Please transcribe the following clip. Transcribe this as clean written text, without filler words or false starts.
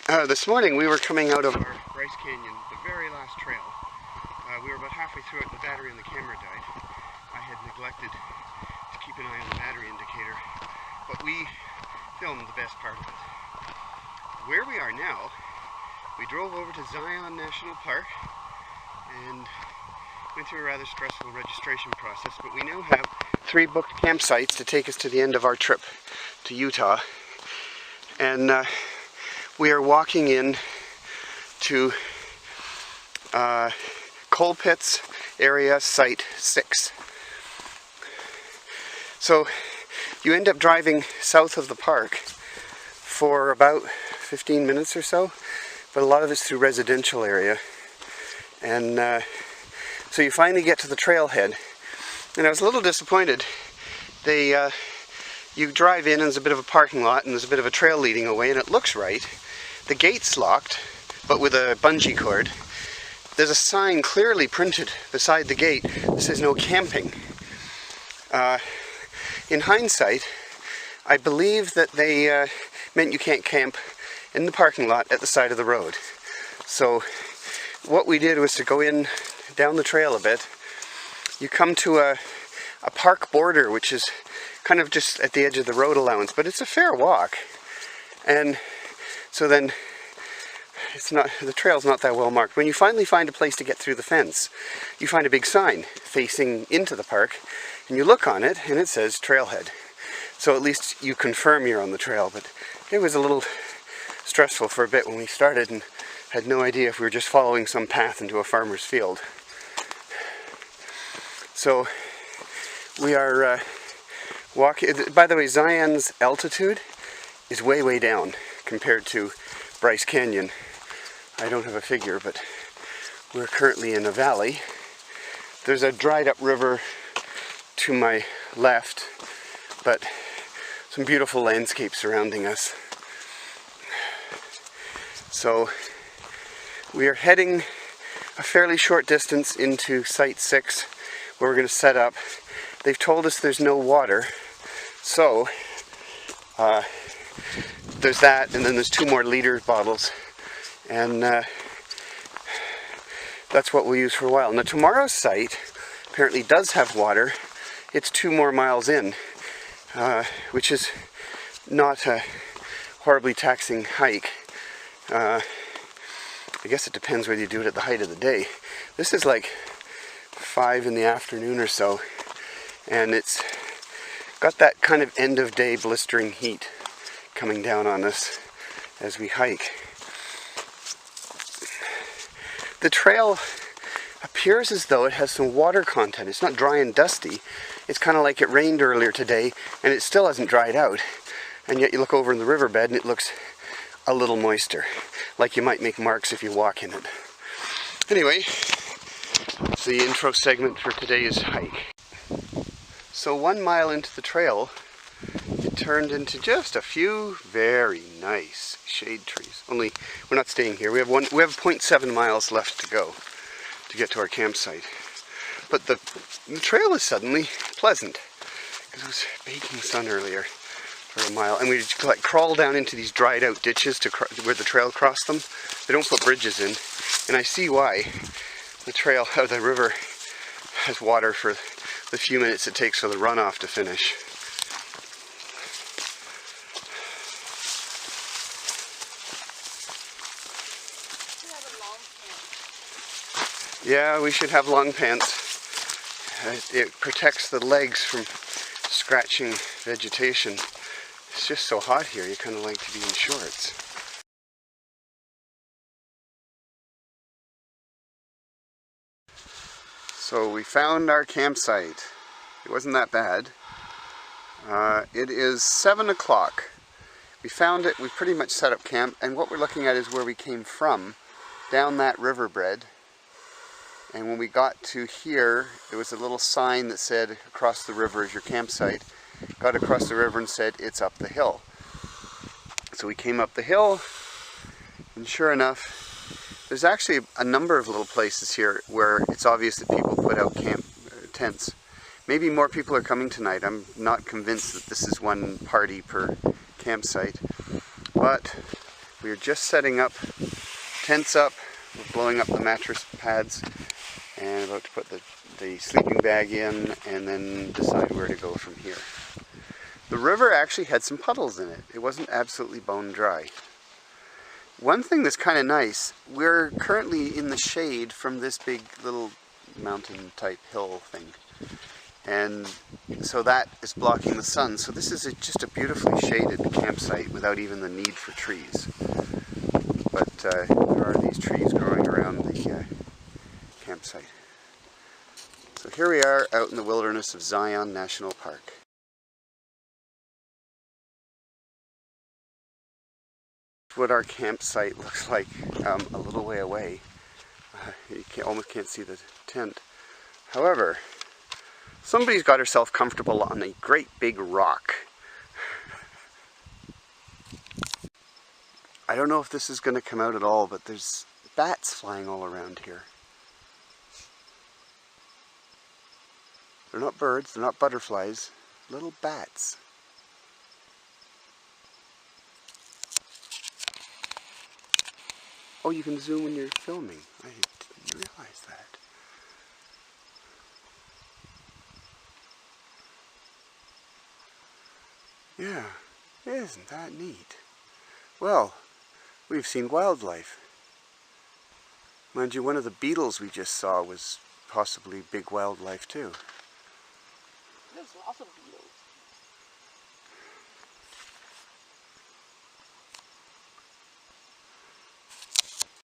This morning we were coming out of our Bryce Canyon, the very last trail. We were about halfway through it and the battery in the camera died. I had neglected to keep an eye on the battery indicator, but we filmed the best part of it. Where we are now, we drove over to Zion National Park and went through a rather stressful registration process, but we now have 3 booked campsites to take us to the end of our trip to Utah. And we are walking in to Coal Pits Area Site 6. So you end up driving south of the park for about 15 minutes or so, but a lot of it's through residential area. And so you finally get to the trailhead. And I was a little disappointed. You drive in and there's a bit of a parking lot and there's a bit of a trail leading away and it looks right. The gate's locked, but with a bungee cord. There's a sign clearly printed beside the gate that says no camping. In hindsight, I believe that they meant you can't camp in the parking lot at the side of the road. So what we did was to go in down the trail a bit. You come to a park border, which is kind of just at the edge of the road allowance, but it's a fair walk. And so then the trail's not that well marked. When you finally find a place to get through the fence, you find a big sign facing into the park, and you look on it and it says trailhead. So at least you confirm you're on the trail, but it was a little stressful for a bit when we started and had no idea if we were just following some path into a farmer's field. So we are walking. By the way, Zion's altitude is way, way down compared to Bryce Canyon. I don't have a figure, but we're currently in a valley. There's a dried up river to my left, but some beautiful landscape surrounding us. So we are heading a fairly short distance into Site 6, where we're going to set up. They've told us there's no water, so there's that, and then there's 2 more liter bottles, and that's what we'll use for a while. Now tomorrow's site apparently does have water. It's 2 more miles in, which is not a horribly taxing hike. I guess it depends whether you do it at the height of the day. This is like 5 in the afternoon or so, and it's got that kind of end of day blistering heat coming down on us as we hike. The trail appears as though it has some water content. It's not dry and dusty. It's kind of like it rained earlier today and it still hasn't dried out. And yet you look over in the riverbed and it looks a little moister, like you might make marks if you walk in it. Anyway, so the intro segment for today's hike. So 1 mile into the trail, it turned into just a few very nice shade trees. Only we're not staying here. We have 0.7 miles left to go to get to our campsite. But the trail is suddenly pleasant because it was baking sun earlier for a mile, and we just like crawl down into these dried out ditches to where the trail crossed them. They don't put bridges in, and I see why. The trail or the river has water for the few minutes it takes for the runoff to finish. Yeah, we should have long pants. It protects the legs from scratching vegetation. It's just so hot here, you kind of like to be in shorts. So we found our campsite. It wasn't that bad. It is 7 o'clock. We found it, we pretty much set up camp, and what we're looking at is where we came from, down that riverbed. And when we got to here, there was a little sign that said, across the river is your campsite. Got across the river and said, it's up the hill. So we came up the hill, and sure enough, there's actually a number of little places here where it's obvious that people put out tents. Maybe more people are coming tonight. I'm not convinced that this is one party per campsite. But We are just setting up, tents up, we're blowing up the mattress pads, and about to put the sleeping bag in, and then decide where to go from here. The river actually had some puddles in it. It wasn't absolutely bone dry. One thing that's kind of nice, we're currently in the shade from this big little mountain type hill thing. And so that is blocking the sun. So this is just a beautifully shaded campsite without even the need for trees. But there are these trees growing around the campsite. So here we are out in the wilderness of Zion National Park. What our campsite looks like a little way away. You almost can't see the tent. However, somebody's got herself comfortable on a great big rock. I don't know if this is going to come out at all, but there's bats flying all around here. They're not birds, they're not butterflies, little bats. Oh, you can zoom when you're filming. I didn't realize that. Yeah, isn't that neat? Well, we've seen wildlife. Mind you, one of the beetles we just saw was possibly big wildlife too. There's lots of beetles.